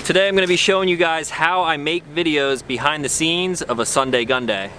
Today I'm going to be showing you guys how I make videos behind the scenes of a Sunday gun day.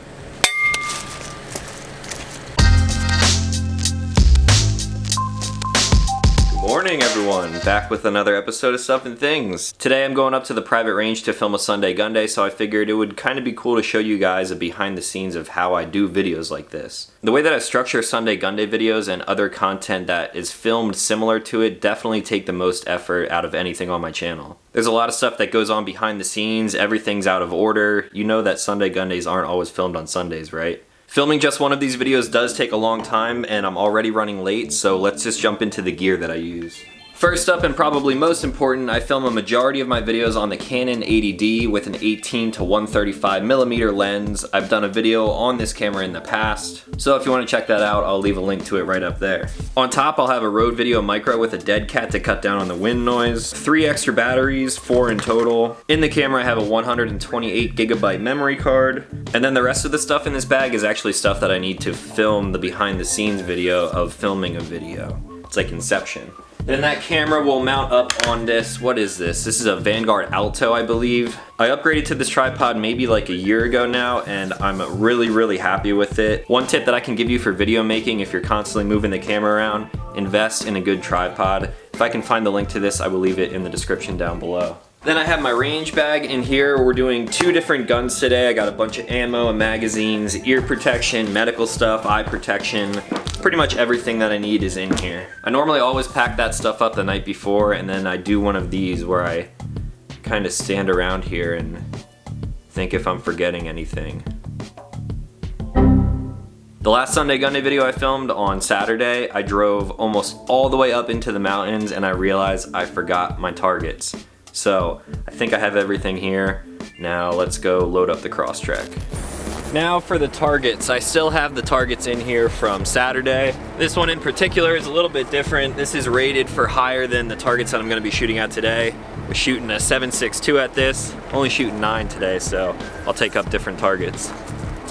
Morning everyone, back with another episode of Stuff and Things. Today I'm going up to the private range to film a Sunday gun day, so I figured it would kind of be cool to show you guys a behind the scenes of how I do videos like this. The way that I structure Sunday gun day videos and other content that is filmed similar to it definitely take the most effort out of anything on my channel. There's a lot of stuff that goes on behind the scenes, everything's out of order. You know that Sunday gun days aren't always filmed on Sundays, right? Filming just one of these videos does take a long time and I'm already running late, so let's just jump into the gear that I use. First up, and probably most important, I film a majority of my videos on the Canon 80D with an 18 to 135mm lens. I've done a video on this camera in the past, so if you want to check that out, I'll leave a link to it right up there. On top, I'll have a Rode Video Micro with a dead cat to cut down on the wind noise, 3 extra batteries, 4 in total. In the camera, I have a 128GB memory card, and then the rest of the stuff in this bag is actually stuff that I need to film the behind the scenes video of filming a video. It's like Inception. Then that camera will mount up on this, what is this? This is a Vanguard Alto, I believe. I upgraded to this tripod maybe like a year ago now, and I'm really happy with it. One tip that I can give you for video making, if you're constantly moving the camera around, invest in a good tripod. If I can find the link to this, I will leave it in the description down below. Then I have my range bag in here. We're doing 2 different guns today. I got a bunch of ammo and magazines, ear protection, medical stuff, eye protection. Pretty much everything that I need is in here. I normally always pack that stuff up the night before, and then I do one of these where I kind of stand around here and think if I'm forgetting anything. The last Sunday gun day video I filmed on Saturday, I drove almost all the way up into the mountains and I realized I forgot my targets. So I think I have everything here. Now let's go load up the Crosstrek. Now for the targets. I still have the targets in here from Saturday. This one in particular is a little bit different. This is rated for higher than the targets that I'm gonna be shooting at today. We're shooting a 7.62 at this. Only shooting 9 today, so I'll take up different targets.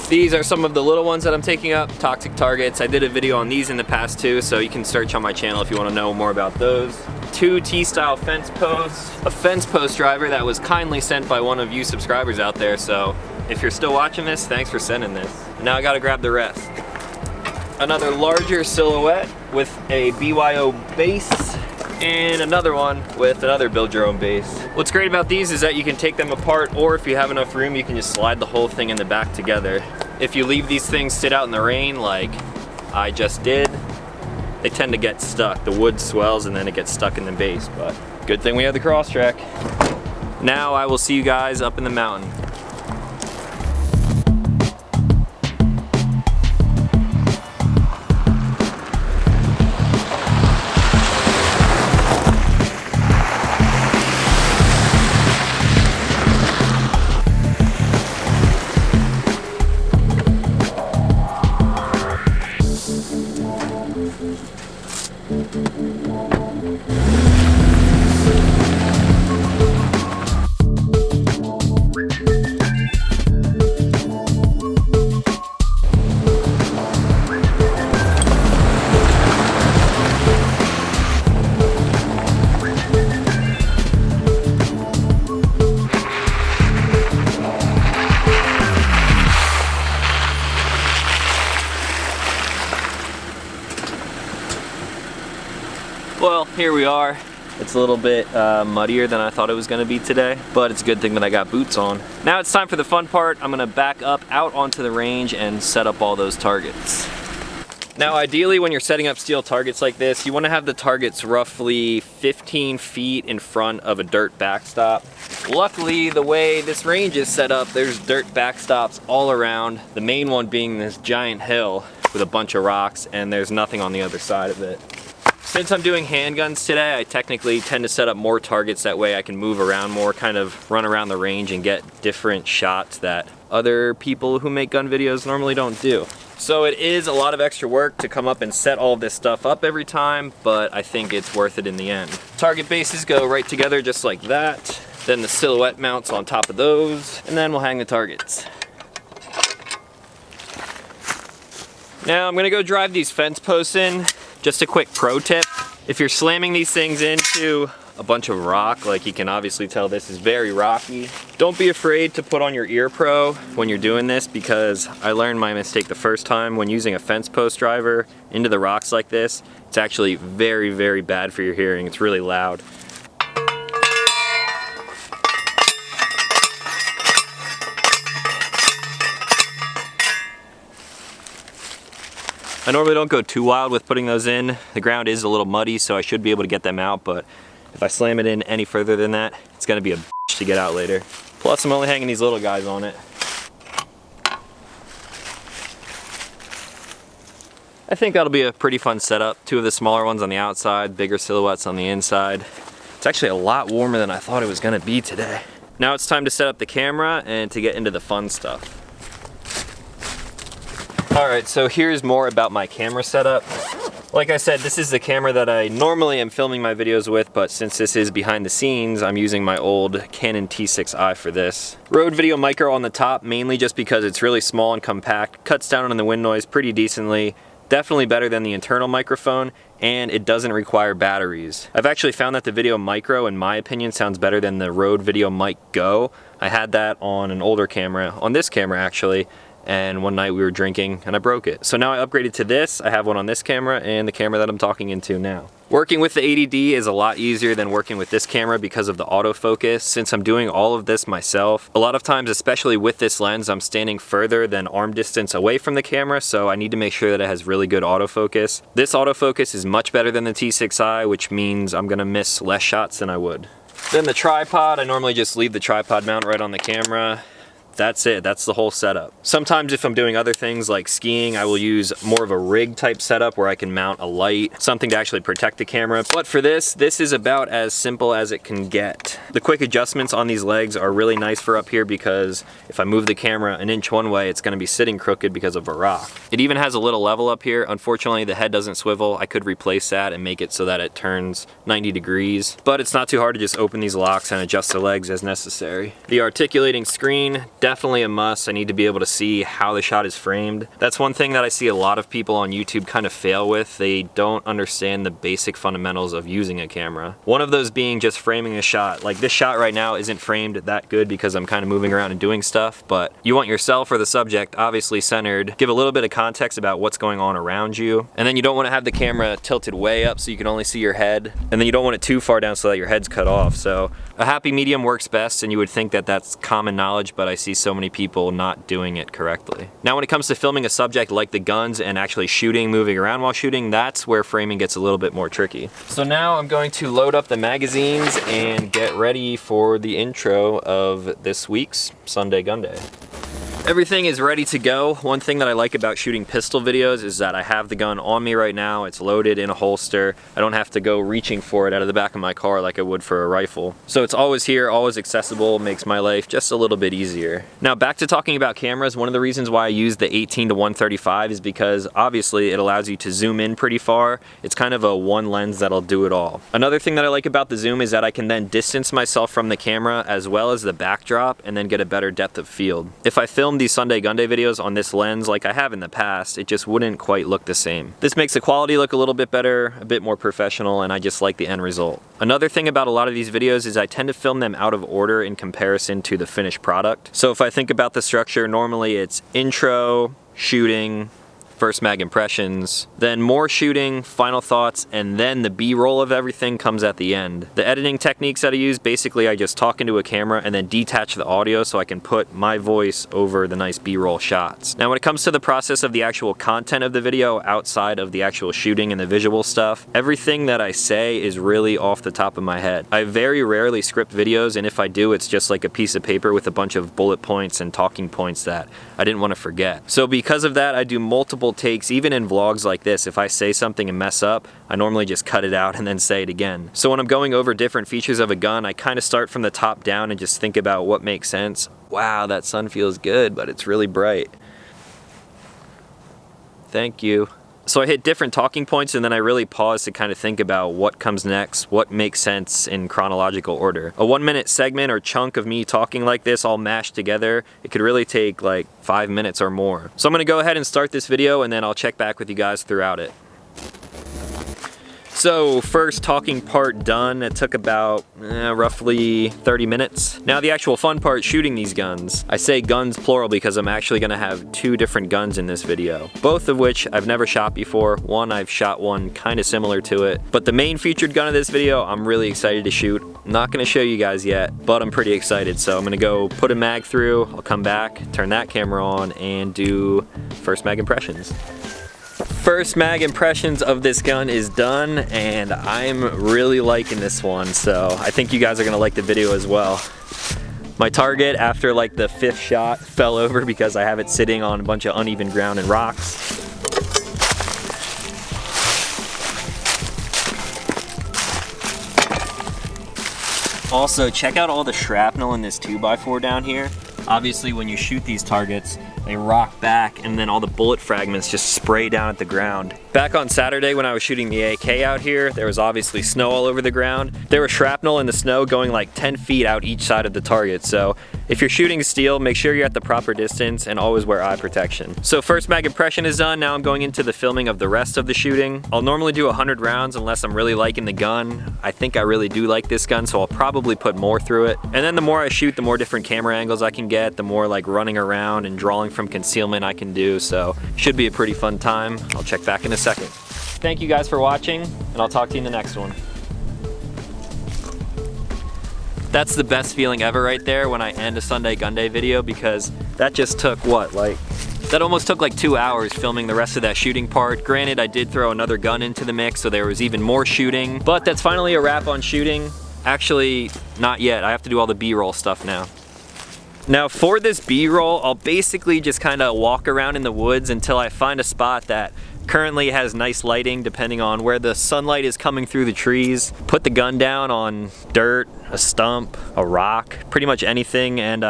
These are some of the little ones that I'm taking up, toxic targets. I did a video on these in the past too, so you can search on my channel if you wanna know more about those. 2 T-style fence posts, a fence post driver that was kindly sent by one of you subscribers out there, so if you're still watching this, thanks for sending this. Now I gotta grab the rest. Another larger silhouette with a BYO base, and another one with another build your own base. What's great about these is that you can take them apart, or if you have enough room, you can just slide the whole thing in the back together. If you leave these things sit out in the rain like I just did, they tend to get stuck. The wood swells and then it gets stuck in the base, but good thing we have the Crosstrek. Now I will see you guys up in the mountain. Well, here we are. It's a little bit muddier than I thought it was gonna be today, but it's a good thing that I got boots on. Now it's time for the fun part. I'm gonna back up out onto the range and set up all those targets. Now ideally when you're setting up steel targets like this, you wanna have the targets roughly 15 feet in front of a dirt backstop. Luckily, the way this range is set up, there's dirt backstops all around, the main one being this giant hill with a bunch of rocks, and there's nothing on the other side of it. Since I'm doing handguns today, I technically tend to set up more targets, that way I can move around more, kind of run around the range and get different shots that other people who make gun videos normally don't do. So it is a lot of extra work to come up and set all of this stuff up every time, but I think it's worth it in the end. Target bases go right together just like that. Then the silhouette mounts on top of those, and then we'll hang the targets. Now I'm gonna go drive these fence posts in. Just a quick pro tip, if you're slamming these things into a bunch of rock. Like you can obviously tell this is very rocky. Don't be afraid to put on your ear pro when you're doing this, because I learned my mistake the first time when using a fence post driver into the rocks like this. It's actually very, very bad for your hearing. It's really loud. I normally don't go too wild with putting those in. The ground is a little muddy, so I should be able to get them out, but if I slam it in any further than that, it's gonna be a bitch to get out later. Plus, I'm only hanging these little guys on it. I think that'll be a pretty fun setup. Two of the smaller ones on the outside, bigger silhouettes on the inside. It's actually a lot warmer than I thought it was gonna be today. Now it's time to set up the camera and to get into the fun stuff. Alright, so here's more about my camera setup. Like I said, this is the camera that I normally am filming my videos with, but since this is behind the scenes, I'm using my old Canon T6i for this. Rode Video Micro on the top, mainly just because it's really small and compact, cuts down on the wind noise pretty decently, definitely better than the internal microphone, and it doesn't require batteries. I've actually found that the Video Micro, in my opinion, sounds better than the Rode Video Mic Go. I had that on an older camera, on this camera actually, and one night we were drinking and I broke it. So now I upgraded to this. I have one on this camera and the camera that I'm talking into now. Working with the 80D is a lot easier than working with this camera because of the autofocus. Since I'm doing all of this myself, a lot of times, especially with this lens, I'm standing further than arm distance away from the camera, so I need to make sure that it has really good autofocus. This autofocus is much better than the T6i, which means I'm gonna miss less shots than I would. Then the tripod, I normally just leave the tripod mount right on the camera. That's it, that's the whole setup. Sometimes if I'm doing other things like skiing, I will use more of a rig type setup where I can mount a light, something to actually protect the camera. But for this is about as simple as it can get. The quick adjustments on these legs are really nice for up here because if I move the camera an inch one way, it's gonna be sitting crooked because of a rock. It even has a little level up here. Unfortunately, the head doesn't swivel. I could replace that and make it so that it turns 90 degrees, but it's not too hard to just open these locks and adjust the legs as necessary. The articulating screen, definitely a must. I need to be able to see how the shot is framed. That's one thing that I see a lot of people on YouTube kind of fail with. They don't understand the basic fundamentals of using a camera. One of those being just framing a shot. Like this shot right now isn't framed that good because I'm kind of moving around and doing stuff, but you want yourself or the subject obviously centered. Give a little bit of context about what's going on around you. And then you don't want to have the camera tilted way up so you can only see your head. And then you don't want it too far down so that your head's cut off. So a happy medium works best, and you would think that that's common knowledge, but I see so many people not doing it correctly. Now when it comes to filming a subject like the guns and actually shooting, moving around while shooting, that's where framing gets a little bit more tricky. So now I'm going to load up the magazines and get ready for the intro of this week's Sunday Gun Day. Everything is ready to go. One thing that I like about shooting pistol videos is that I have the gun on me right now. It's loaded in a holster. I don't have to go reaching for it out of the back of my car like I would for a rifle. So it's always here, always accessible, makes my life just a little bit easier. Now back to talking about cameras, one of the reasons why I use the 18 to 135 is because obviously it allows you to zoom in pretty far. It's kind of a one lens that'll do it all. Another thing that I like about the zoom is that I can then distance myself from the camera as well as the backdrop and then get a better depth of field. If I film these Sunday Gun Day videos on this lens like I have in the past, it just wouldn't quite look the same. This makes the quality look a little bit better, a bit more professional, and I just like the end result. Another thing about a lot of these videos is I tend to film them out of order in comparison to the finished product. So if I think about the structure, normally it's intro, shooting, first mag impressions, then more shooting, final thoughts, and then the B-roll of everything comes at the end. The editing techniques that I use, basically I just talk into a camera and then detach the audio so I can put my voice over the nice B-roll shots. Now when it comes to the process of the actual content of the video outside of the actual shooting and the visual stuff, everything that I say is really off the top of my head. I very rarely script videos, and if I do, it's just like a piece of paper with a bunch of bullet points and talking points that I didn't want to forget. So because of that, I do multiple takes. Even in vlogs like this, if I say something and mess up, I normally just cut it out and then say it again. So when I'm going over different features of a gun, I kind of start from the top down and just think about what makes sense. Wow, that sun feels good, but it's really bright. Thank you. So I hit different talking points and then I really pause to kind of think about what comes next, what makes sense in chronological order. A 1 minute segment or chunk of me talking like this all mashed together, it could really take like 5 minutes or more. So I'm gonna go ahead and start this video and then I'll check back with you guys throughout it. So first talking part done. It took about roughly 30 minutes. Now the actual fun part, shooting these guns. I say guns plural because I'm actually gonna have 2 different guns in this video, both of which I've never shot before. One, I've shot one kind of similar to it, but the main featured gun of this video, I'm really excited to shoot. I'm not gonna show you guys yet, but I'm pretty excited. So I'm gonna go put a mag through, I'll come back, turn that camera on, and do first mag impressions. First mag impressions of this gun is done, and I'm really liking this one, so I think you guys are gonna like the video as well. My target after like the 5th shot fell over because I have it sitting on a bunch of uneven ground and rocks. Also, check out all the shrapnel in this 2x4 down here. Obviously, when you shoot these targets, they rock back and then all the bullet fragments just spray down at the ground. Back on Saturday when I was shooting the AK out here, there was obviously snow all over the ground. There was shrapnel in the snow going like 10 feet out each side of the target. So if you're shooting steel, make sure you're at the proper distance and always wear eye protection. So first mag impression is done. Now I'm going into the filming of the rest of the shooting. I'll normally do 100 rounds unless I'm really liking the gun. I think I really do like this gun, so I'll probably put more through it. And then the more I shoot, the more different camera angles I can get, the more like running around and drawing from concealment I can do. So should be a pretty fun time. I'll check back in a second. Thank you guys for watching, and I'll talk to you in the next one. That's the best feeling ever right there when I end a Sunday Gun Day video, because that just took what, that almost took like 2 hours filming the rest of that shooting part. Granted, I did throw another gun into the mix, so there was even more shooting, but that's finally a wrap on shooting. Actually, not yet. I have to do all the B-roll stuff now. Now for this B-roll, I'll basically just kind of walk around in the woods until I find a spot that currently has nice lighting depending on where the sunlight is coming through the trees. Put the gun down on dirt, a stump, a rock, pretty much anything, and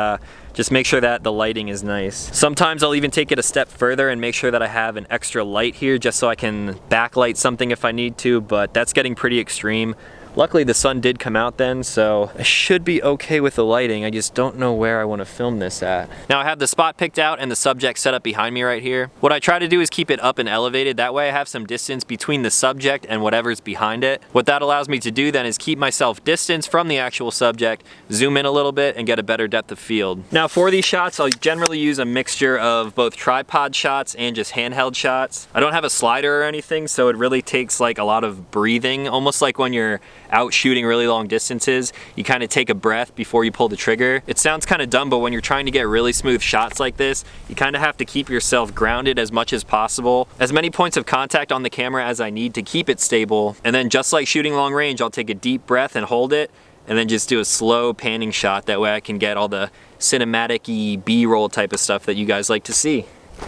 just make sure that the lighting is nice. Sometimes I'll even take it a step further and make sure that I have an extra light here just so I can backlight something if I need to, but that's getting pretty extreme. Luckily the sun did come out then, so I should be okay with the lighting. I just don't know where I want to film this at. Now I have the spot picked out and the subject set up behind me right here. What I try to do is keep it up and elevated. That way I have some distance between the subject and whatever's behind it. What that allows me to do then is keep myself distance from the actual subject, zoom in a little bit, and get a better depth of field. Now for these shots, I'll generally use a mixture of both tripod shots and just handheld shots. I don't have a slider or anything, so it really takes like a lot of breathing, almost like when you're out shooting really long distances, you kind of take a breath before you pull the trigger. It sounds kind of dumb, but when you're trying to get really smooth shots like this, you kind of have to keep yourself grounded as much as possible. As many points of contact on the camera as I need to keep it stable. And then just like shooting long range, I'll take a deep breath and hold it, and then just do a slow panning shot. That way I can get all the cinematic-y B-roll type of stuff that you guys like to see.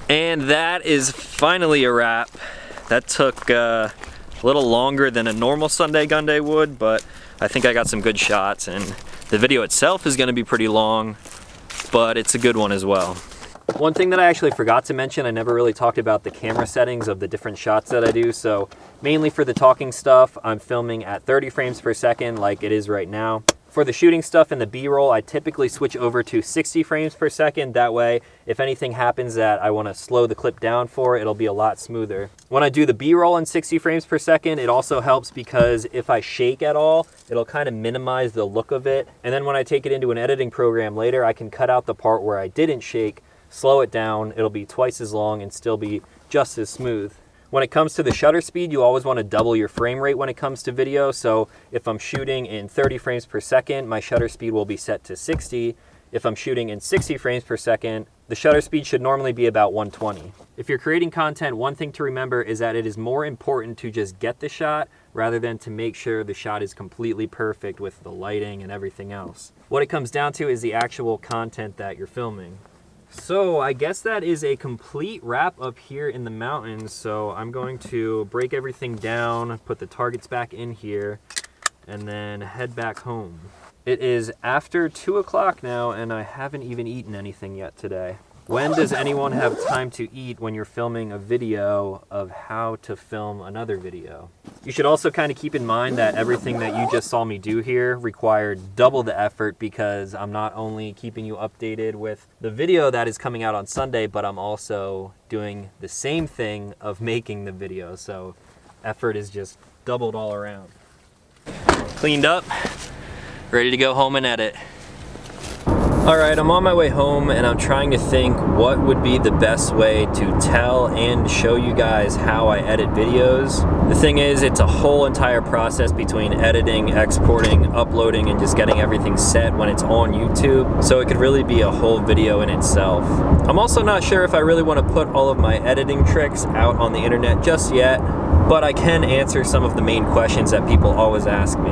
And that is finally a wrap. That took a little longer than a normal Sunday Gun Day would, but I think I got some good shots, and the video itself is going to be pretty long, but it's a good one as well. One thing that I actually forgot to mention, I never really talked about the camera settings of the different shots that I do. So mainly for the talking stuff, I'm filming at 30 frames per second like it is right now. For the shooting stuff and the B-roll, I typically switch over to 60 frames per second. That way, if anything happens that I want to slow the clip down for, it'll be a lot smoother. When I do the B-roll in 60 frames per second, it also helps because if I shake at all, it'll kind of minimize the look of it. And then when I take it into an editing program later, I can cut out the part where I didn't shake, slow it down, it'll be twice as long and still be just as smooth. When it comes to the shutter speed, you always want to double your frame rate when it comes to video. So if I'm shooting in 30 frames per second, my shutter speed will be set to 60. If I'm shooting in 60 frames per second, the shutter speed should normally be about 120. If you're creating content, one thing to remember is that it is more important to just get the shot rather than to make sure the shot is completely perfect with the lighting and everything else. What it comes down to is the actual content that you're filming. So I guess that is a complete wrap up here in the mountains. So I'm going to break everything down, put the targets back in here, and then head back home. It is after 2 o'clock now, and I haven't even eaten anything yet today. When does anyone have time to eat when you're filming a video of how to film another video? You should also kind of keep in mind that everything that you just saw me do here required double the effort, because I'm not only keeping you updated with the video that is coming out on Sunday, but I'm also doing the same thing of making the video. So effort is just doubled all around. Cleaned up, ready to go home and edit. Alright, I'm on my way home and I'm trying to think what would be the best way to tell and show you guys how I edit videos. The thing is, it's a whole entire process between editing, exporting, uploading, and just getting everything set when it's on YouTube, so it could really be a whole video in itself. I'm also not sure if I really want to put all of my editing tricks out on the internet just yet, but I can answer some of the main questions that people always ask me.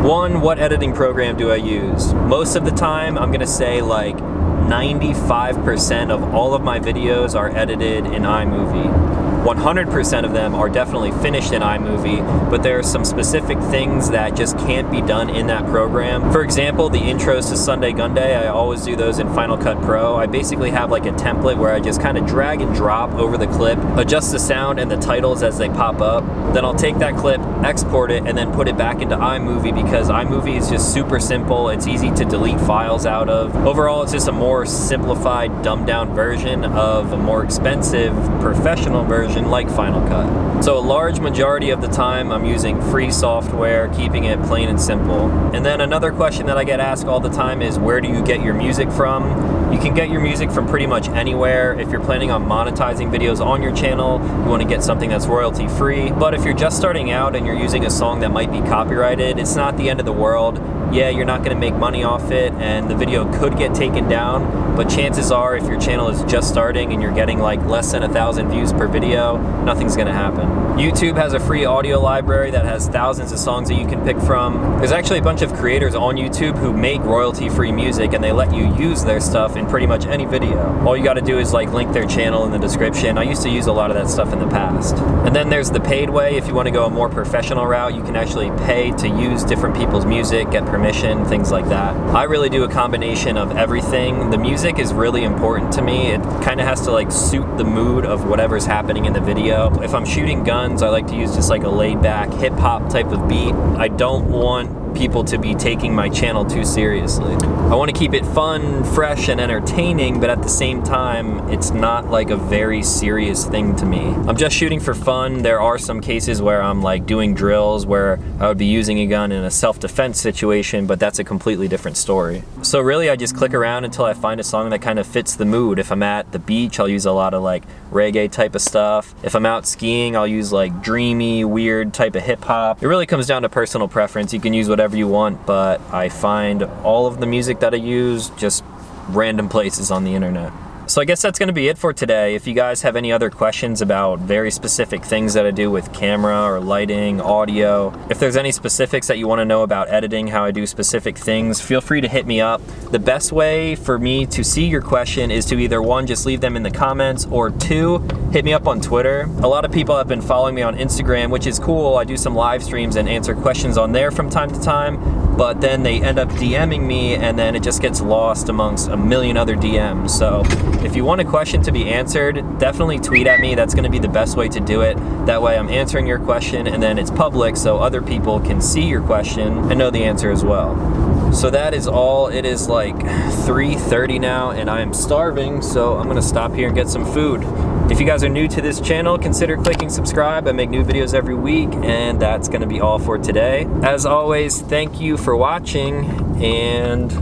One, what editing program do I use? Most of the time, I'm gonna say like 95% of all of my videos are edited in iMovie. 100% of them are definitely finished in iMovie, but there are some specific things that just can't be done in that program. For example, the intros to Sunday Gunday, I always do those in Final Cut Pro. I basically have like a template where I just kind of drag and drop over the clip, adjust the sound and the titles as they pop up. Then I'll take that clip, export it, and then put it back into iMovie because iMovie is just super simple. It's easy to delete files out of. Overall, it's just a more simplified, dumbed down version of a more expensive, professional version like Final Cut. So a large majority of the time I'm using free software, keeping it plain and simple. And then another question that I get asked all the time is, where do you get your music from? You can get your music from pretty much anywhere. If you're planning on monetizing videos on your channel, you want to get something that's royalty free. But if you're just starting out and you're using a song that might be copyrighted, it's not the end of the world. Yeah, you're not going to make money off it and the video could get taken down, but chances are if your channel is just starting and you're getting like less than 1,000 views per video, nothing's going to happen. YouTube has a free audio library that has thousands of songs that you can pick from. There's actually a bunch of creators on YouTube who make royalty-free music and they let you use their stuff in pretty much any video. All you got to do is like link their channel in the description. I used to use a lot of that stuff in the past. And then there's the paid way. If you want to go a more professional route, you can actually pay to use different people's music, get permission, things like that. I really do a combination of everything. The music is really important to me. It kind of has to like suit the mood of whatever's happening in the video. If I'm shooting guns, I like to use just like a laid back hip hop type of beat. I don't want people to be taking my channel too seriously. I want to keep it fun, fresh, and entertaining, but at the same time, it's not like a very serious thing to me. I'm just shooting for fun. There are some cases where I'm like doing drills where I would be using a gun in a self-defense situation, but that's a completely different story. So really, I just click around until I find a song that kind of fits the mood. If I'm at the beach, I'll use a lot of like reggae type of stuff. If I'm out skiing, I'll use like dreamy, weird type of hip hop. It really comes down to personal preference. You can use whatever you want, but I find all of the music that I use just random places on the internet. So I guess that's going to be it for today. If you guys have any other questions about very specific things that I do with camera or lighting, audio, if there's any specifics that you want to know about editing, how I do specific things, feel free to hit me up. The best way for me to see your question is to either one, just leave them in the comments, or two, hit me up on Twitter. A lot of people have been following me on Instagram, which is cool. I do some live streams and answer questions on there from time to time, but then they end up DMing me and then it just gets lost amongst a million other DMs. So if you want a question to be answered, definitely tweet at me. That's going to be the best way to do it. That way I'm answering your question and then it's public so other people can see your question and know the answer as well. So that is all. It is like 3:30 now and I am starving, so I'm going to stop here and get some food. If you guys are new to this channel, consider clicking subscribe. I make new videos every week, and that's going to be all for today. As always, thank you for watching, and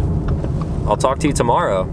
I'll talk to you tomorrow.